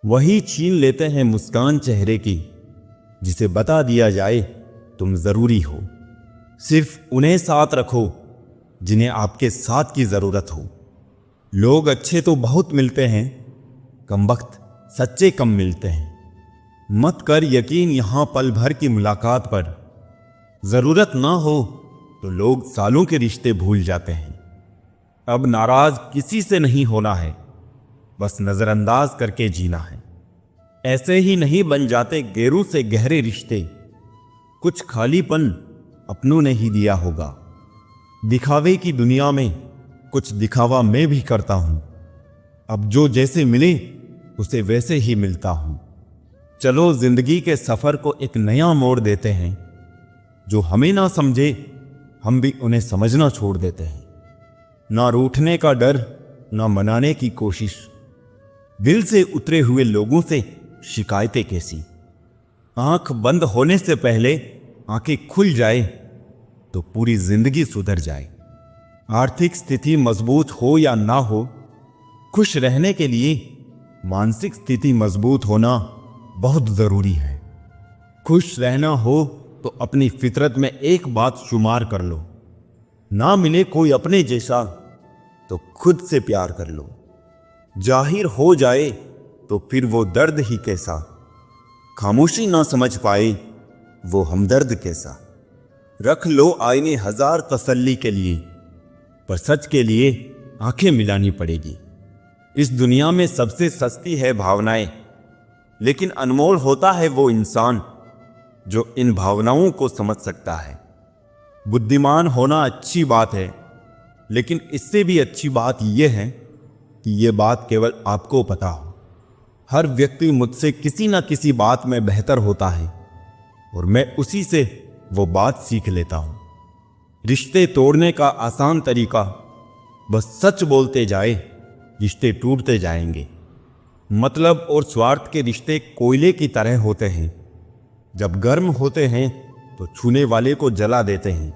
वही छीन लेते हैं मुस्कान चेहरे की, जिसे बता दिया जाए तुम जरूरी हो। सिर्फ उन्हें साथ रखो जिन्हें आपके साथ की जरूरत हो। लोग अच्छे तो बहुत मिलते हैं, कमबख्त सच्चे कम मिलते हैं। मत कर यकीन यहां पल भर की मुलाकात पर। जरूरत ना हो तो लोग सालों के रिश्ते भूल जाते हैं। अब नाराज किसी से नहीं होना है, बस नजरअंदाज करके जीना है। ऐसे ही नहीं बन जाते गैरों से गहरे रिश्ते। कुछ खालीपन अपनों ने ही दिया होगा। दिखावे की दुनिया में कुछ दिखावा मैं भी करता हूं। अब जो जैसे मिले उसे वैसे ही मिलता हूं। चलो जिंदगी के सफर को एक नया मोड़ देते हैं। जो हमें ना समझे हम भी उन्हें समझना छोड़ देते हैं। ना रूठने का डर, ना मनाने की कोशिश। दिल से उतरे हुए लोगों से शिकायतें कैसी। आंख बंद होने से पहले आंखें खुल जाए तो पूरी जिंदगी सुधर जाए। आर्थिक स्थिति मजबूत हो या ना हो, खुश रहने के लिए मानसिक स्थिति मजबूत होना बहुत जरूरी है। खुश रहना हो तो अपनी फितरत में एक बात शुमार कर लो, ना मिले कोई अपने जैसा तो खुद से प्यार कर लो। जाहिर हो जाए तो फिर वो दर्द ही कैसा। खामोशी ना समझ पाए वो हमदर्द कैसा। रख लो आईने हजार तसल्ली के लिए, पर सच के लिए आंखें मिलानी पड़ेगी। इस दुनिया में सबसे सस्ती है भावनाएं, लेकिन अनमोल होता है वो इंसान जो इन भावनाओं को समझ सकता है। बुद्धिमान होना अच्छी बात है, लेकिन इससे भी अच्छी बात यह है कि यह बात केवल आपको पता हो। हर व्यक्ति मुझसे किसी ना किसी बात में बेहतर होता है और मैं उसी से वो बात सीख लेता हूं। रिश्ते तोड़ने का आसान तरीका, बस सच बोलते जाए, रिश्ते टूटते जाएंगे। मतलब और स्वार्थ के रिश्ते कोयले की तरह होते हैं। जब गर्म होते हैं तो छूने वाले को जला देते हैं,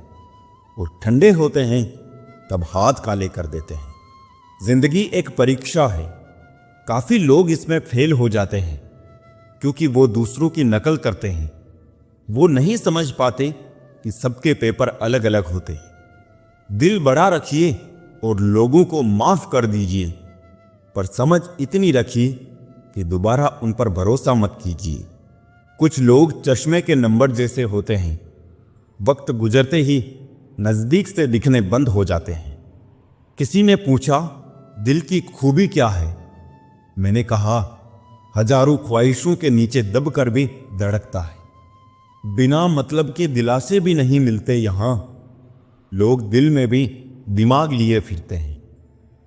और ठंडे होते हैं तब हाथ काले कर देते हैं। जिंदगी एक परीक्षा है। काफी लोग इसमें फेल हो जाते हैं क्योंकि वो दूसरों की नकल करते हैं। वो नहीं समझ पाते कि सबके पेपर अलग अलग होते हैं। दिल बड़ा रखिए और लोगों को माफ कर दीजिए, पर समझ इतनी रखिए कि दोबारा उन पर भरोसा मत कीजिए। कुछ लोग चश्मे के नंबर जैसे होते हैं, वक्त गुजरते ही नजदीक से दिखने बंद हो जाते हैं। किसी ने पूछा, दिल की खूबी क्या है? मैंने कहा, हजारों ख्वाहिशों के नीचे दबकर भी धड़कता है। बिना मतलब के दिलासे भी नहीं मिलते यहां। लोग दिल में भी दिमाग लिए फिरते हैं।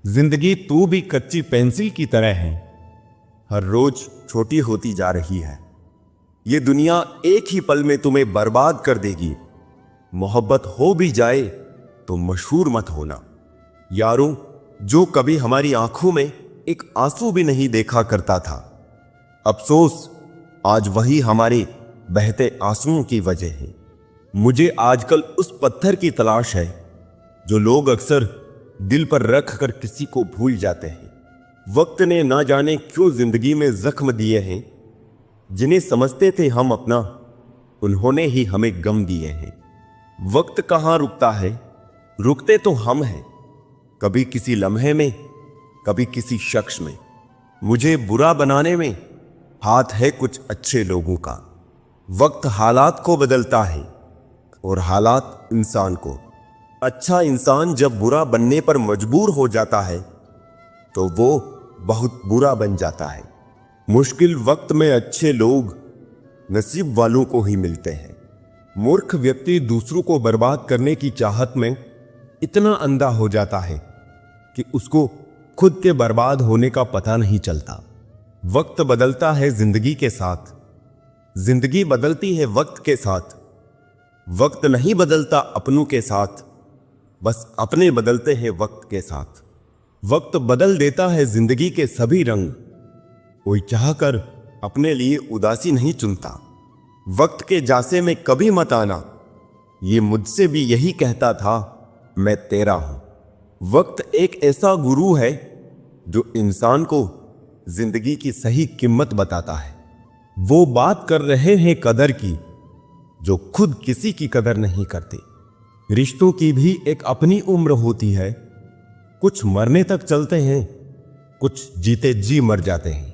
जिंदगी तू भी कच्ची पेंसिल की तरह है, हर रोज छोटी होती जा रही है। ये दुनिया एक ही पल में तुम्हें बर्बाद कर देगी। मोहब्बत हो भी जाए तो मशहूर मत होना। यारों, जो कभी हमारी आंखों में एक आंसू भी नहीं देखा करता था, अफसोस आज वही हमारे बहते आंसुओं की वजह है। मुझे आजकल उस पत्थर की तलाश है जो लोग अक्सर दिल पर रख कर किसी को भूल जाते हैं। वक्त ने ना जाने क्यों जिंदगी में जख्म दिए हैं। जिन्हें समझते थे हम अपना, उन्होंने ही हमें गम दिए हैं। वक्त कहाँ रुकता है, रुकते तो हम हैं। कभी किसी लम्हे में, कभी किसी शख्स में। मुझे बुरा बनाने में हाथ है कुछ अच्छे लोगों का। वक्त हालात को बदलता है और हालात इंसान को। अच्छा इंसान जब बुरा बनने पर मजबूर हो जाता है तो वो बहुत बुरा बन जाता है। मुश्किल वक्त में अच्छे लोग नसीब वालों को ही मिलते हैं। मूर्ख व्यक्ति दूसरों को बर्बाद करने की चाहत में इतना अंधा हो जाता है कि उसको खुद के बर्बाद होने का पता नहीं चलता। वक्त बदलता है जिंदगी के साथ, जिंदगी बदलती है वक्त के साथ। वक्त नहीं बदलता अपनों के साथ, बस अपने बदलते हैं वक्त के साथ। वक्त बदल देता है जिंदगी के सभी रंग। कोई चाहकर अपने लिए उदासी नहीं चुनता। वक्त के जासे में कभी मत आना, ये मुझसे भी यही कहता था, मैं तेरा हूं। वक्त एक ऐसा गुरु है जो इंसान को जिंदगी की सही कीमत बताता है। वो बात कर रहे हैं कदर की, जो खुद किसी की कदर नहीं करते। रिश्तों की भी एक अपनी उम्र होती है। कुछ मरने तक चलते हैं, कुछ जीते जी मर जाते हैं।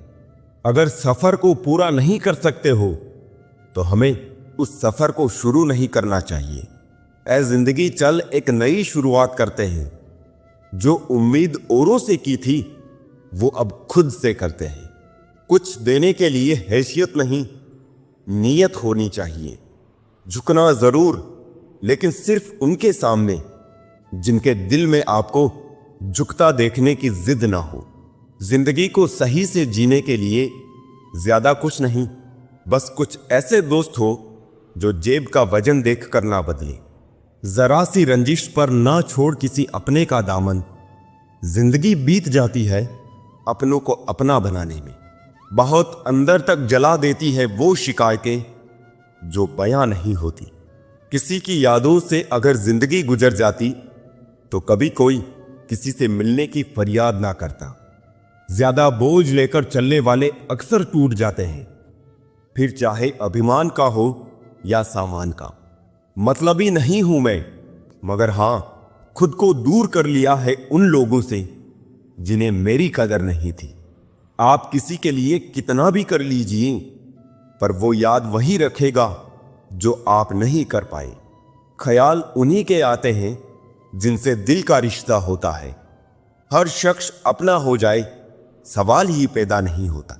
अगर सफर को पूरा नहीं कर सकते हो तो हमें उस सफर को शुरू नहीं करना चाहिए। ऐ जिंदगी चल एक नई शुरुआत करते हैं। जो उम्मीद औरों से की थी वो अब खुद से करते हैं। कुछ देने के लिए हैसियत नहीं, नीयत होनी चाहिए। झुकना जरूर, लेकिन सिर्फ उनके सामने जिनके दिल में आपको झुकता देखने की जिद ना हो। जिंदगी को सही से जीने के लिए ज्यादा कुछ नहीं, बस कुछ ऐसे दोस्त हो जो जेब का वजन देख कर ना बदले। जरा सी रंजिश पर ना छोड़ किसी अपने का दामन। जिंदगी बीत जाती है अपनों को अपना बनाने में। बहुत अंदर तक जला देती है वो शिकायतें जो बयां नहीं होती। किसी की यादों से अगर जिंदगी गुजर जाती तो कभी कोई किसी से मिलने की फरियाद ना करता। ज्यादा बोझ लेकर चलने वाले अक्सर टूट जाते हैं, फिर चाहे अभिमान का हो या सामान का। मतलबी नहीं हूं मैं, मगर हां, खुद को दूर कर लिया है उन लोगों से जिन्हें मेरी कदर नहीं थी। आप किसी के लिए कितना भी कर लीजिए, पर वो याद वही रखेगा जो आप नहीं कर पाए। ख्याल उन्हीं के आते हैं जिनसे दिल का रिश्ता होता है। हर शख्स अपना हो जाए सवाल ही पैदा नहीं होता।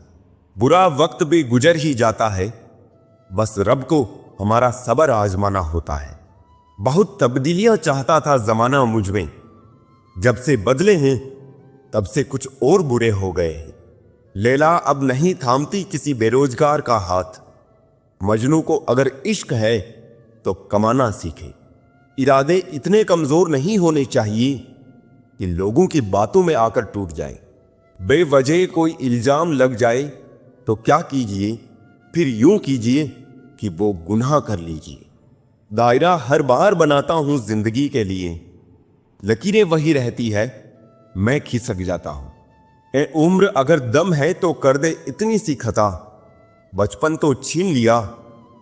बुरा वक्त भी गुजर ही जाता है, बस रब को हमारा सब्र आजमाना होता है। बहुत तब्दीलियां चाहता था जमाना मुझ में, जब से बदले हैं तब से कुछ और बुरे हो गए हैं। लैला अब नहीं थामती किसी बेरोजगार का हाथ। मजनू को अगर इश्क है तो कमाना सीखे। इरादे इतने कमजोर नहीं होने चाहिए कि लोगों की बातों में आकर टूट जाए। बेवजह कोई इल्जाम लग जाए तो क्या कीजिए, फिर यूं कीजिए कि वो गुनाह कर लीजिए। दायरा हर बार बनाता हूं जिंदगी के लिए, लकीरें वही रहती है, मैं खिसक जाता हूं। ए उम्र अगर दम है तो कर दे इतनी सी खता। बचपन तो छीन लिया,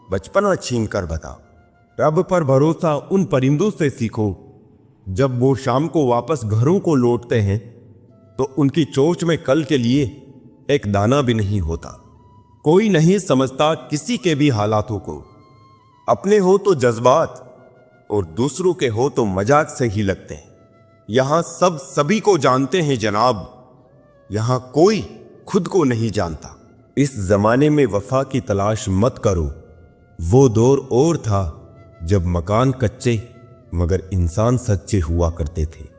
बचपना छीन कर बता। रब पर भरोसा उन परिंदों से सीखो, जब वो शाम को वापस घरों को लौटते हैं तो उनकी चोंच में कल के लिए एक दाना भी नहीं होता। कोई नहीं समझता किसी के भी हालातों को। अपने हो तो जज्बात और दूसरों के हो तो मजाक से ही लगते हैं। यहां सब सभी को जानते हैं जनाब, यहां कोई खुद को नहीं जानता। इस जमाने में वफा की तलाश मत करो। वो दौर और था जब मकान कच्चे मगर इंसान सच्चे हुआ करते थे।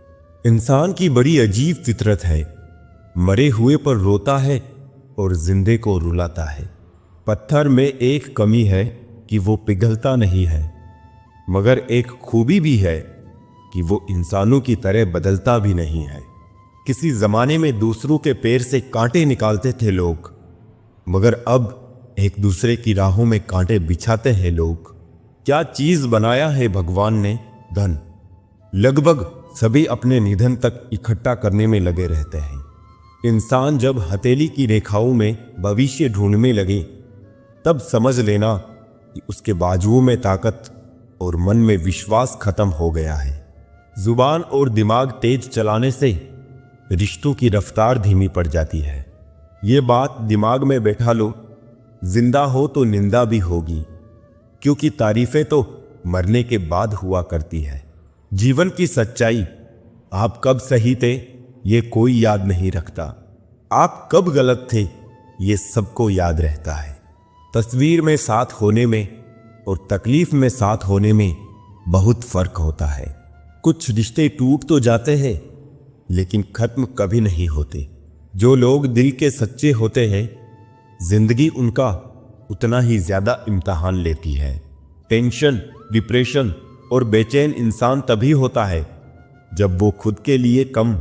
इंसान की बड़ी अजीब फितरत है, मरे हुए पर रोता है और जिंदे को रुलाता है। पत्थर में एक कमी है कि वो पिघलता नहीं है, मगर एक खूबी भी है कि वो इंसानों की तरह बदलता भी नहीं है। किसी जमाने में दूसरों के पैर से कांटे निकालते थे लोग, मगर अब एक दूसरे की राहों में कांटे बिछाते हैं लोग। क्या चीज बनाया है भगवान ने? धन। लगभग सभी अपने निधन तक इकट्ठा करने में लगे रहते हैं। इंसान जब हथेली की रेखाओं में भविष्य ढूंढने लगे तब समझ लेना कि उसके बाजुओं में ताकत और मन में विश्वास खत्म हो गया है। जुबान और दिमाग तेज चलाने से रिश्तों की रफ्तार धीमी पड़ जाती है। ये बात दिमाग में बैठा लो, जिंदा हो तो निंदा भी होगी, क्योंकि तारीफें तो मरने के बाद हुआ करती है। जीवन की सच्चाई, आप कब सही थे ये कोई याद नहीं रखता, आप कब गलत थे ये सबको याद रहता है। तस्वीर में साथ होने में और तकलीफ में साथ होने में बहुत फर्क होता है। कुछ रिश्ते टूट तो जाते हैं लेकिन खत्म कभी नहीं होते। जो लोग दिल के सच्चे होते हैं, जिंदगी उनका उतना ही ज्यादा इम्तिहान लेती है। टेंशन, डिप्रेशन और बेचैन इंसान तभी होता है जब वो खुद के लिए कम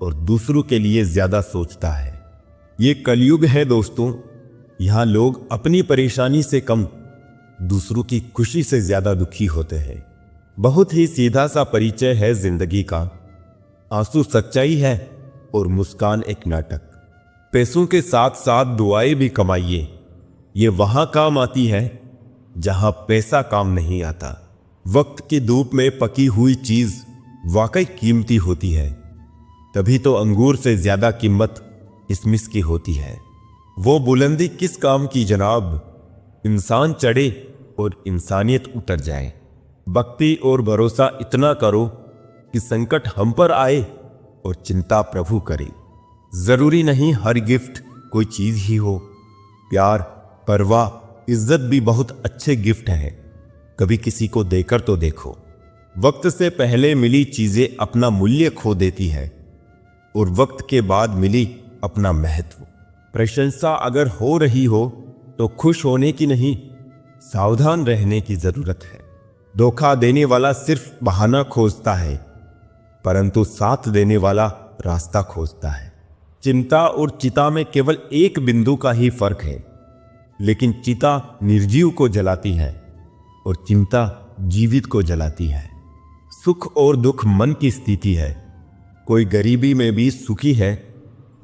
और दूसरों के लिए ज्यादा सोचता है। ये कलयुग है दोस्तों, यहाँ लोग अपनी परेशानी से कम दूसरों की खुशी से ज्यादा दुखी होते हैं। बहुत ही सीधा सा परिचय है जिंदगी का। आंसू सच्चाई है और मुस्कान एक नाटक। पैसों के साथ साथ दुआएं भी कमाइए। ये वहां काम आती है जहां पैसा काम नहीं आता। वक्त की धूप में पकी हुई चीज वाकई कीमती होती है। तभी तो अंगूर से ज्यादा कीमत किशमिश की होती है। वो बुलंदी किस काम की जनाब, इंसान चढ़े और इंसानियत उतर जाए। भक्ति और भरोसा इतना करो कि संकट हम पर आए और चिंता प्रभु करे। जरूरी नहीं हर गिफ्ट कोई चीज ही हो। प्यार, परवाह, इज्जत भी बहुत अच्छे गिफ्ट हैं। कभी किसी को देकर तो देखो। वक्त से पहले मिली चीजें अपना मूल्य खो देती है और वक्त के बाद मिली अपना महत्व। प्रशंसा अगर हो रही हो तो खुश होने की नहीं, सावधान रहने की जरूरत है। धोखा देने वाला सिर्फ बहाना खोजता है, परंतु साथ देने वाला रास्ता खोजता है। चिंता और चिता में केवल एक बिंदु का ही फर्क है, लेकिन चिता निर्जीव को जलाती है और चिंता जीवित को जलाती है। सुख और दुख मन की स्थिति है। कोई गरीबी में भी सुखी है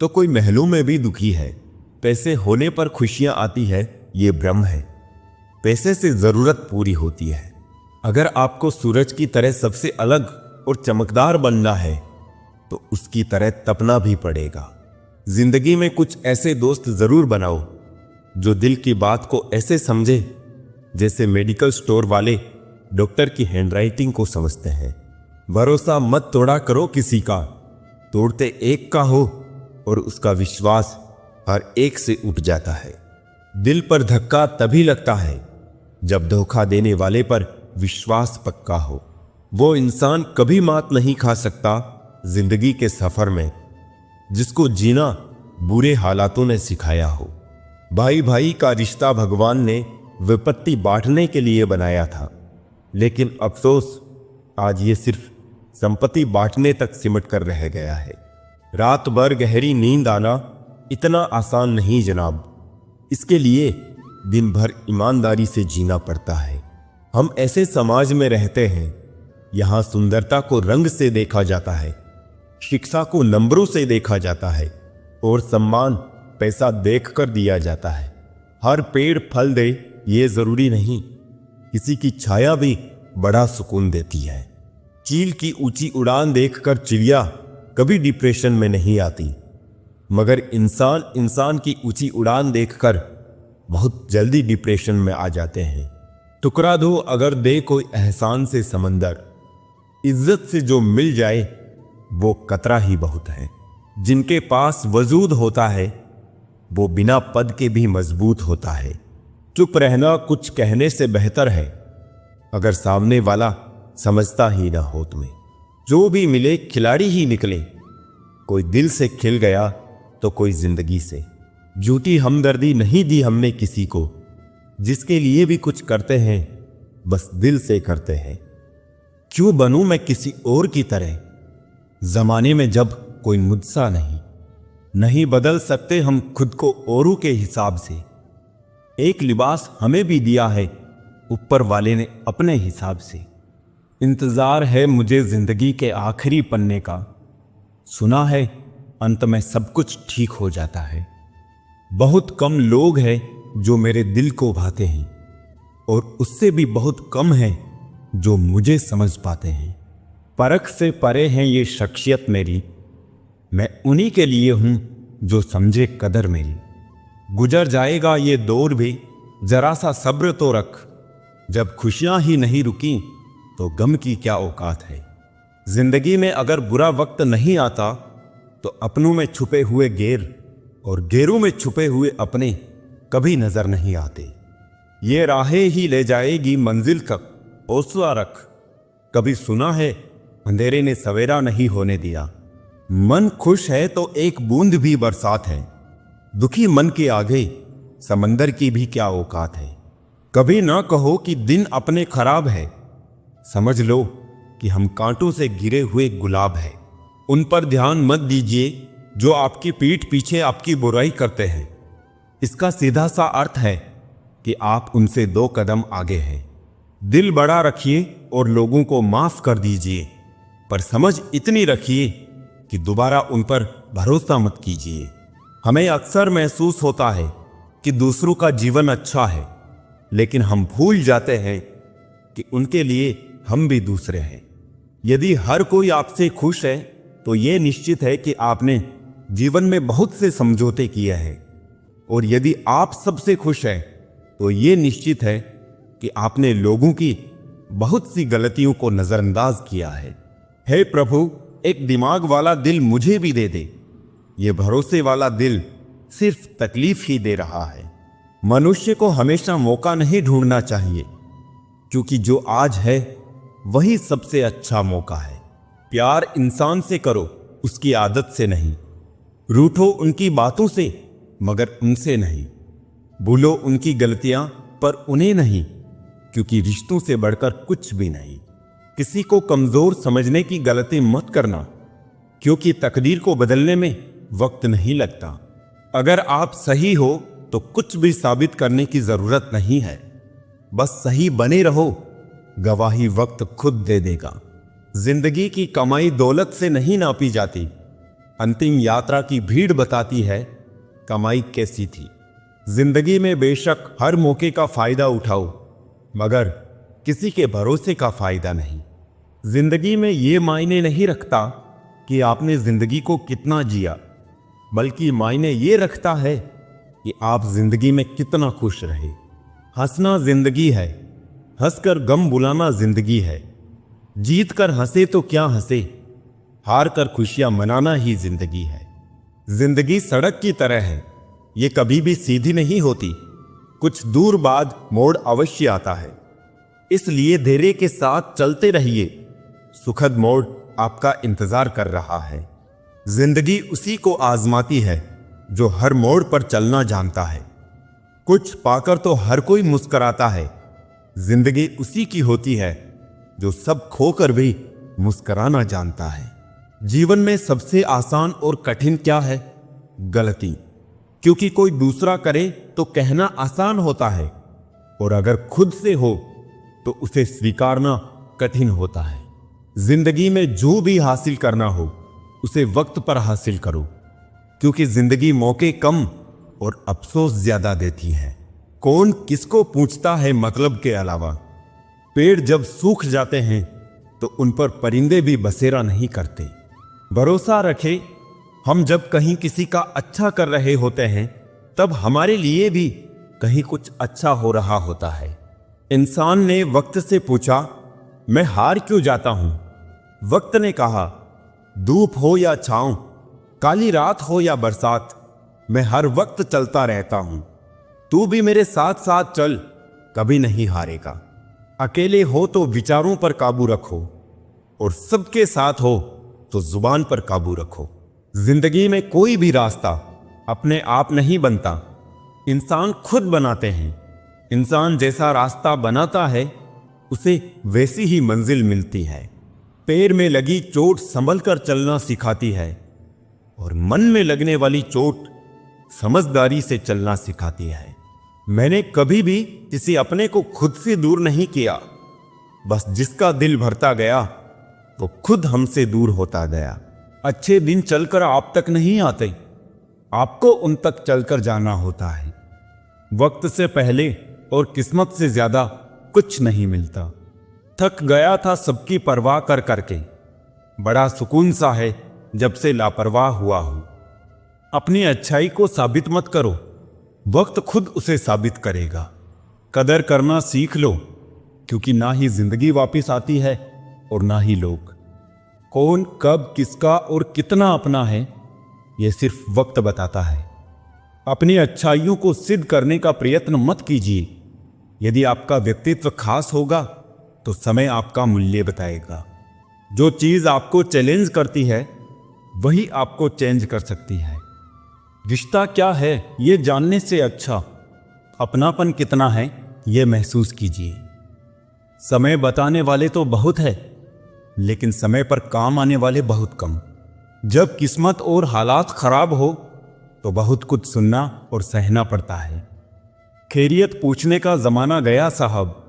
तो कोई महलों में भी दुखी है। पैसे होने पर खुशियां आती है, ये भ्रम है। पैसे से जरूरत पूरी होती है। अगर आपको सूरज की तरह सबसे अलग और चमकदार बनना है तो उसकी तरह तपना भी पड़ेगा। जिंदगी में कुछ ऐसे दोस्त जरूर बनाओ जो दिल की बात को ऐसे समझे जैसे मेडिकल स्टोर वाले डॉक्टर की हैंडराइटिंग को समझते हैं। भरोसा मत तोड़ा करो किसी का, तोड़ते एक का हो और उसका विश्वास हर एक से उठ जाता है। दिल पर धक्का तभी लगता है जब धोखा देने वाले पर विश्वास पक्का हो। वो इंसान कभी मात नहीं खा सकता जिंदगी के सफर में जिसको जीना बुरे हालातों ने सिखाया हो। भाई भाई का रिश्ता भगवान ने विपत्ति बांटने के लिए बनाया था, लेकिन अफसोस आज ये सिर्फ संपत्ति बांटने तक सिमट कर रह गया है। रात भर गहरी नींद आना इतना आसान नहीं जनाब। इसके लिए दिन भर ईमानदारी से जीना पड़ता है। हम ऐसे समाज में रहते हैं यहां सुंदरता को रंग से देखा जाता है, शिक्षा को नंबरों से देखा जाता है और सम्मान पैसा देखकर दिया जाता है। हर पेड़ फल दे ये जरूरी नहीं, किसी की छाया भी बड़ा सुकून देती है। चील की ऊंची उड़ान देखकर चिड़िया कभी डिप्रेशन में नहीं आती, मगर इंसान की ऊंची उड़ान देखकर बहुत जल्दी डिप्रेशन में आ जाते हैं। टुकरा दो अगर दे कोई एहसान से समंदर, इज्जत से जो मिल जाए वो कतरा ही बहुत है। जिनके पास वजूद होता है वो बिना पद के भी मजबूत होता है। चुप रहना कुछ कहने से बेहतर है अगर सामने वाला समझता ही ना हो तुम्हें। जो भी मिले खिलाड़ी ही निकले, कोई दिल से खिल गया तो कोई जिंदगी से। झूठी हमदर्दी नहीं दी हमने किसी को, जिसके लिए भी कुछ करते हैं बस दिल से करते हैं। क्यों बनूं मैं किसी और की तरह, जमाने में जब कोई मुझसा नहीं बदल सकते हम खुद को औरों के हिसाब से। एक लिबास हमें भी दिया है ऊपर वाले ने अपने हिसाब से। इंतजार है मुझे जिंदगी के आखिरी पन्ने का, सुना है अंत में सब कुछ ठीक हो जाता है। बहुत कम लोग हैं जो मेरे दिल को भाते हैं और उससे भी बहुत कम हैं जो मुझे समझ पाते हैं। परख से परे हैं ये शख्सियत मेरी, मैं उन्हीं के लिए हूं जो समझे कदर मेरी। गुजर जाएगा ये दौर भी, जरा सा सब्र तो रख। जब खुशियां ही नहीं रुकी तो गम की क्या औकात है। जिंदगी में अगर बुरा वक्त नहीं आता तो अपनों में छुपे हुए गैर और गैरों में छुपे हुए अपने कभी नजर नहीं आते। ये राहें ही ले जाएगी मंजिल तक, हौसला रख। कभी सुना है अंधेरे ने सवेरा नहीं होने दिया। मन खुश है तो एक बूंद भी बरसात है। दुखी मन के आगे समंदर की भी क्या औकात है। कभी ना कहो कि दिन अपने खराब है, समझ लो कि हम कांटों से घिरे हुए गुलाब है। उन पर ध्यान मत दीजिए जो आपकी पीठ पीछे आपकी बुराई करते हैं। इसका सीधा सा अर्थ है कि आप उनसे 2 कदम आगे हैं। दिल बड़ा रखिए और लोगों को माफ कर दीजिए, पर समझ इतनी रखिए कि दोबारा उन पर भरोसा मत कीजिए। हमें अक्सर महसूस होता है कि दूसरों का जीवन अच्छा है, लेकिन हम भूल जाते हैं कि उनके लिए हम भी दूसरे हैं। यदि हर कोई आपसे खुश है तो यह निश्चित है कि आपने जीवन में बहुत से समझौते किए हैं, और यदि आप सबसे खुश हैं तो यह निश्चित है कि आपने लोगों की बहुत सी गलतियों को नजरअंदाज किया है। हे प्रभु, एक दिमाग वाला दिल मुझे भी दे दे। यह भरोसे वाला दिल सिर्फ तकलीफ ही दे रहा है। मनुष्य को हमेशा मौका नहीं ढूंढना चाहिए, क्योंकि जो आज है वही सबसे अच्छा मौका है। प्यार इंसान से करो, उसकी आदत से नहीं। रूठो उनकी बातों से, मगर उनसे नहीं। भूलो उनकी गलतियां, पर उन्हें नहीं, क्योंकि रिश्तों से बढ़कर कुछ भी नहीं। किसी को कमजोर समझने की गलती मत करना, क्योंकि तकदीर को बदलने में वक्त नहीं लगता। अगर आप सही हो तो कुछ भी साबित करने की जरूरत नहीं है। बस सही बने रहो, गवाही वक्त खुद दे देगा। जिंदगी की कमाई दौलत से नहीं नापी जाती। अंतिम यात्रा की भीड़ बताती है कमाई कैसी थी। जिंदगी में बेशक हर मौके का फायदा उठाओ, मगर किसी के भरोसे का फायदा नहीं। जिंदगी में यह मायने नहीं रखता कि आपने जिंदगी को कितना जिया, बल्कि मायने ये रखता है कि आप जिंदगी में कितना खुश रहे। हंसना जिंदगी है, हंसकर गम बुलाना जिंदगी है। जीत कर हंसे तो क्या हंसे, हार कर खुशियां मनाना ही जिंदगी है। जिंदगी सड़क की तरह है, ये कभी भी सीधी नहीं होती। कुछ दूर बाद मोड़ अवश्य आता है, इसलिए धैर्य के साथ चलते रहिए। सुखद मोड़ आपका इंतजार कर रहा है। जिंदगी उसी को आजमाती है जो हर मोड़ पर चलना जानता है। कुछ पाकर तो हर कोई मुस्कुराता है। जिंदगी उसी की होती है जो सब खोकर भी मुस्कुराना जानता है। जीवन में सबसे आसान और कठिन क्या है? गलती। क्योंकि कोई दूसरा करे तो कहना आसान होता है, और अगर खुद से हो तो उसे स्वीकारना कठिन होता है। जिंदगी में जो भी हासिल करना हो उसे वक्त पर हासिल करो, क्योंकि जिंदगी मौके कम और अफसोस ज्यादा देती है। कौन किसको पूछता है मतलब के अलावा? पेड़ जब सूख जाते हैं तो उन पर परिंदे भी बसेरा नहीं करते। भरोसा रखें, हम जब कहीं किसी का अच्छा कर रहे होते हैं तब हमारे लिए भी कहीं कुछ अच्छा हो रहा होता है। इंसान ने वक्त से पूछा, मैं हार क्यों जाता हूं? वक्त ने कहा, धूप हो या छांव, काली रात हो या बरसात, मैं हर वक्त चलता रहता हूं। तू भी मेरे साथ साथ चल, कभी नहीं हारेगा। अकेले हो तो विचारों पर काबू रखो, और सबके साथ हो तो जुबान पर काबू रखो। जिंदगी में कोई भी रास्ता अपने आप नहीं बनता, इंसान खुद बनाते हैं। इंसान जैसा रास्ता बनाता है उसे वैसी ही मंजिल मिलती है। पैर में लगी चोट संभल कर चलना सिखाती है, और मन में लगने वाली चोट समझदारी से चलना सिखाती है। मैंने कभी भी किसी अपने को खुद से दूर नहीं किया, बस जिसका दिल भरता गया वो खुद हमसे दूर होता गया। अच्छे दिन चलकर आप तक नहीं आते, आपको उन तक चलकर जाना होता है। वक्त से पहले और किस्मत से ज्यादा कुछ नहीं मिलता। थक गया था सबकी परवाह कर करके, बड़ा सुकून सा है जब से लापरवाह हुआ हूं। अपनी अच्छाई को साबित मत करो, वक्त खुद उसे साबित करेगा। कदर करना सीख लो, क्योंकि ना ही जिंदगी वापस आती है और ना ही लोग। कौन कब किसका और कितना अपना है यह सिर्फ वक्त बताता है। अपनी अच्छाइयों को सिद्ध करने का प्रयत्न मत कीजिए। यदि आपका व्यक्तित्व खास होगा तो समय आपका मूल्य बताएगा। जो चीज आपको चैलेंज करती है वही आपको चेंज कर सकती है। रिश्ता क्या है ये जानने से अच्छा अपनापन कितना है ये महसूस कीजिए। समय बताने वाले तो बहुत है, लेकिन समय पर काम आने वाले बहुत कम। जब किस्मत और हालात खराब हो तो बहुत कुछ सुनना और सहना पड़ता है। खैरियत पूछने का जमाना गया साहब।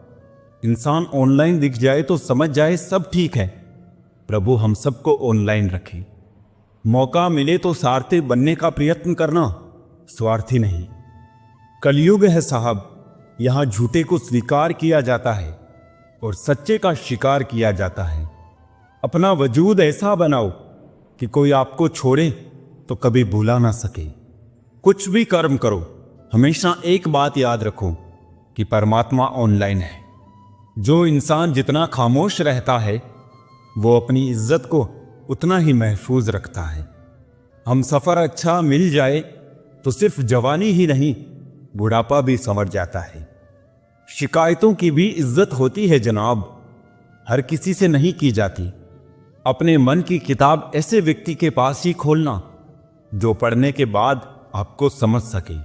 इंसान ऑनलाइन दिख जाए तो समझ जाए सब ठीक है। प्रभु हम सबको ऑनलाइन रखे। मौका मिले तो सारथी बनने का प्रयत्न करना, स्वार्थी नहीं। कलयुग है साहब, यहां झूठे को स्वीकार किया जाता है और सच्चे का शिकार किया जाता है। अपना वजूद ऐसा बनाओ कि कोई आपको छोड़े तो कभी भुला ना सके। कुछ भी कर्म करो, हमेशा एक बात याद रखो कि परमात्मा ऑनलाइन है। जो इंसान जितना खामोश रहता है वो अपनी इज्जत को उतना ही महफूज रखता है। हम सफ़र अच्छा मिल जाए तो सिर्फ जवानी ही नहीं, बुढ़ापा भी संवर जाता है। शिकायतों की भी इज्जत होती है जनाब, हर किसी से नहीं की जाती। अपने मन की किताब ऐसे व्यक्ति के पास ही खोलना जो पढ़ने के बाद आपको समझ सके।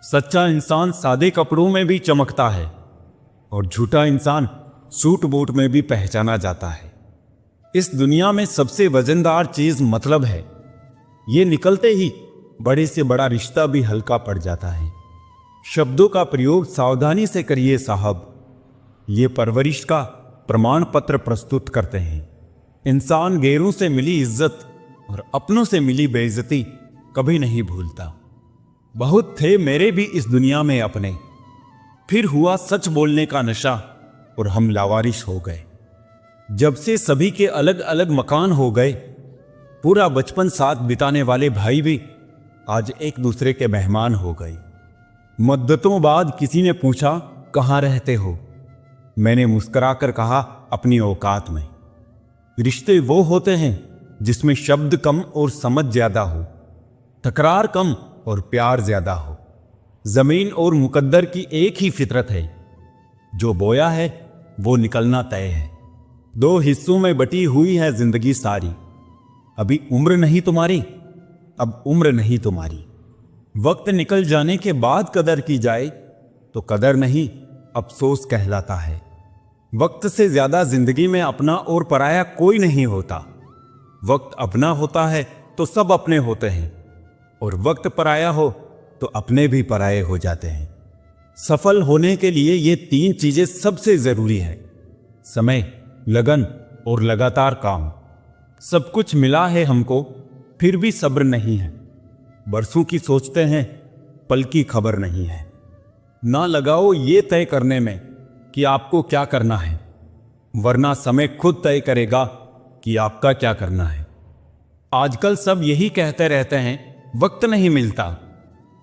सच्चा इंसान सादे कपड़ों में भी चमकता है और झूठा इंसान सूट बूट में भी पहचाना जाता है। इस दुनिया में सबसे वजनदार चीज मतलब है। ये निकलते ही बड़े से बड़ा रिश्ता भी हल्का पड़ जाता है। शब्दों का प्रयोग सावधानी से करिए साहब, ये परवरिश का प्रमाण पत्र प्रस्तुत करते हैं। इंसान गैरों से मिली इज्जत और अपनों से मिली बेइज्जती कभी नहीं भूलता। बहुत थे मेरे भी इस दुनिया में अपने, फिर हुआ सच बोलने का नशा और हम लावारिश हो गए। जब से सभी के अलग अलग मकान हो गए, पूरा बचपन साथ बिताने वाले भाई भी आज एक दूसरे के मेहमान हो गए। मुद्दतों बाद किसी ने पूछा कहाँ रहते हो, मैंने मुस्कुराकर कहा अपनी औकात में। रिश्ते वो होते हैं जिसमें शब्द कम और समझ ज्यादा हो, तकरार कम और प्यार ज्यादा हो। जमीन और मुकद्दर की एक ही फितरत है, जो बोया है वो निकलना तय है। दो हिस्सों में बटी हुई है जिंदगी सारी, अभी उम्र नहीं तुम्हारी, अब उम्र नहीं तुम्हारी। वक्त निकल जाने के बाद कदर की जाए तो कदर नहीं अफसोस कहलाता है। वक्त से ज्यादा जिंदगी में अपना और पराया कोई नहीं होता। वक्त अपना होता है तो सब अपने होते हैं, और वक्त पराया हो तो अपने भी पराये हो जाते हैं। सफल होने के लिए ये तीन चीजें सबसे जरूरी है: समय, लगन और लगातार काम। सब कुछ मिला है हमको, फिर भी सब्र नहीं है। बरसों की सोचते हैं, पल की खबर नहीं है। ना लगाओ ये तय करने में कि आपको क्या करना है, वरना समय खुद तय करेगा कि आपका क्या करना है। आजकल सब यही कहते रहते हैं वक्त नहीं मिलता।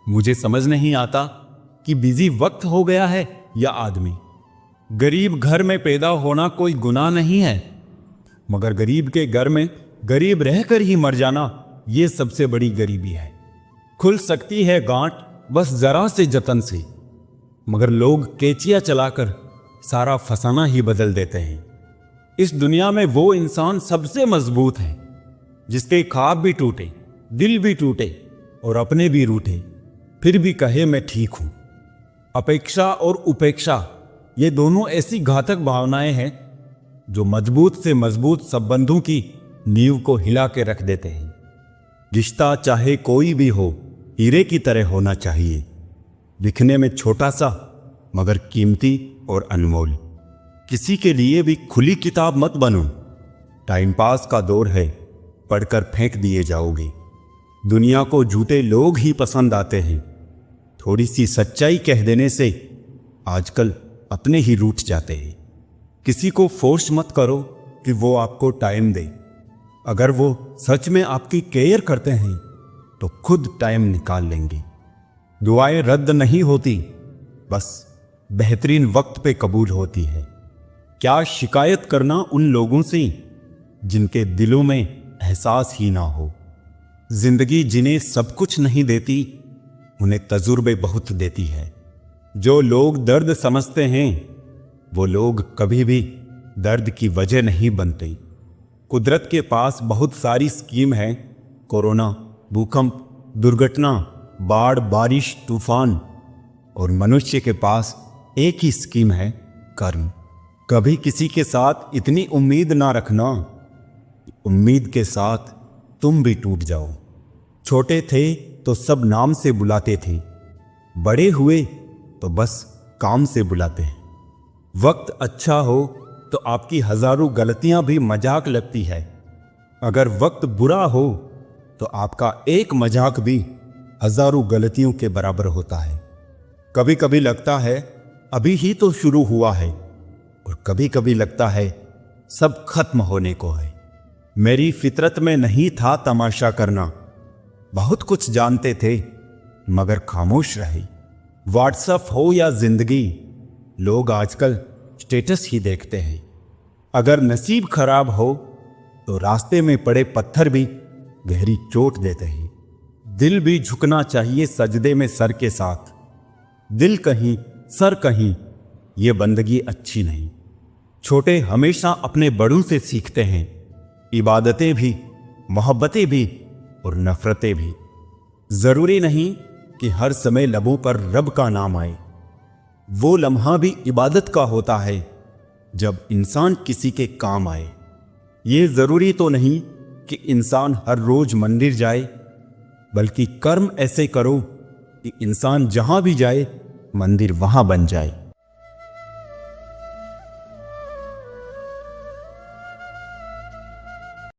मुझे समझ नहीं आता कि बिजी वक्त हो गया है या आदमी। गरीब घर में पैदा होना कोई गुनाह नहीं है, मगर गरीब के घर में गरीब रहकर ही मर जाना ये सबसे बड़ी गरीबी है। खुल सकती है गांठ बस जरा से जतन से, मगर लोग केचिया चलाकर सारा फसाना ही बदल देते हैं। इस दुनिया में वो इंसान सबसे मजबूत है जिसके ख्वाब भी टूटे, दिल भी टूटे और अपने भी रूठे, फिर भी कहे मैं ठीक हूं। अपेक्षा और उपेक्षा ये दोनों ऐसी घातक भावनाएं हैं जो मजबूत से मजबूत संबंधों की नींव को हिला के रख देते हैं। रिश्ता चाहे कोई भी हो, हीरे की तरह होना चाहिए, दिखने में छोटा सा मगर कीमती और अनमोल। किसी के लिए भी खुली किताब मत बनो। टाइम पास का दौर है, पढ़कर फेंक दिए जाओगे। दुनिया को झूठे लोग ही पसंद आते हैं। थोड़ी सी सच्चाई कह देने से आजकल अपने ही रूठ जाते हैं। किसी को फोर्स मत करो कि वो आपको टाइम दे। अगर वो सच में आपकी केयर करते हैं तो खुद टाइम निकाल लेंगे। दुआएं रद्द नहीं होती, बस बेहतरीन वक्त पे कबूल होती है। क्या शिकायत करना उन लोगों से जिनके दिलों में एहसास ही ना हो। जिंदगी जिन्हें सब कुछ नहीं देती, उन्हें तजुर्बे बहुत देती है। जो लोग दर्द समझते हैं वो लोग कभी भी दर्द की वजह नहीं बनते। कुदरत के पास बहुत सारी स्कीम है, कोरोना, भूकंप, दुर्घटना, बाढ़, बारिश, तूफान, और मनुष्य के पास एक ही स्कीम है, कर्म। कभी किसी के साथ इतनी उम्मीद ना रखना, उम्मीद के साथ तुम भी टूट जाओ। छोटे थे तो सब नाम से बुलाते थे, बड़े हुए तो बस काम से बुलाते हैं। वक्त अच्छा हो तो आपकी हजारों गलतियां भी मजाक लगती है। अगर वक्त बुरा हो तो आपका एक मजाक भी हजारों गलतियों के बराबर होता है। कभी कभी लगता है अभी ही तो शुरू हुआ है, और कभी कभी लगता है सब खत्म होने को है। मेरी फितरत में नहीं था तमाशा करना, बहुत कुछ जानते थे मगर खामोश रहे। व्हाट्सएप हो या जिंदगी, लोग आजकल स्टेटस ही देखते हैं। अगर नसीब खराब हो तो रास्ते में पड़े पत्थर भी गहरी चोट देते हैं। दिल भी झुकना चाहिए सजदे में सर के साथ। दिल कहीं सर कहीं, ये बंदगी अच्छी नहीं। छोटे हमेशा अपने बड़ों से सीखते हैं, इबादतें भी, मोहब्बतें भी और नफरतें भी। जरूरी नहीं कि हर समय लबों पर रब का नाम आए। वो लम्हा भी इबादत का होता है जब इंसान किसी के काम आए। ये जरूरी तो नहीं कि इंसान हर रोज मंदिर जाए, बल्कि कर्म ऐसे करो कि इंसान जहां भी जाए मंदिर वहां बन जाए।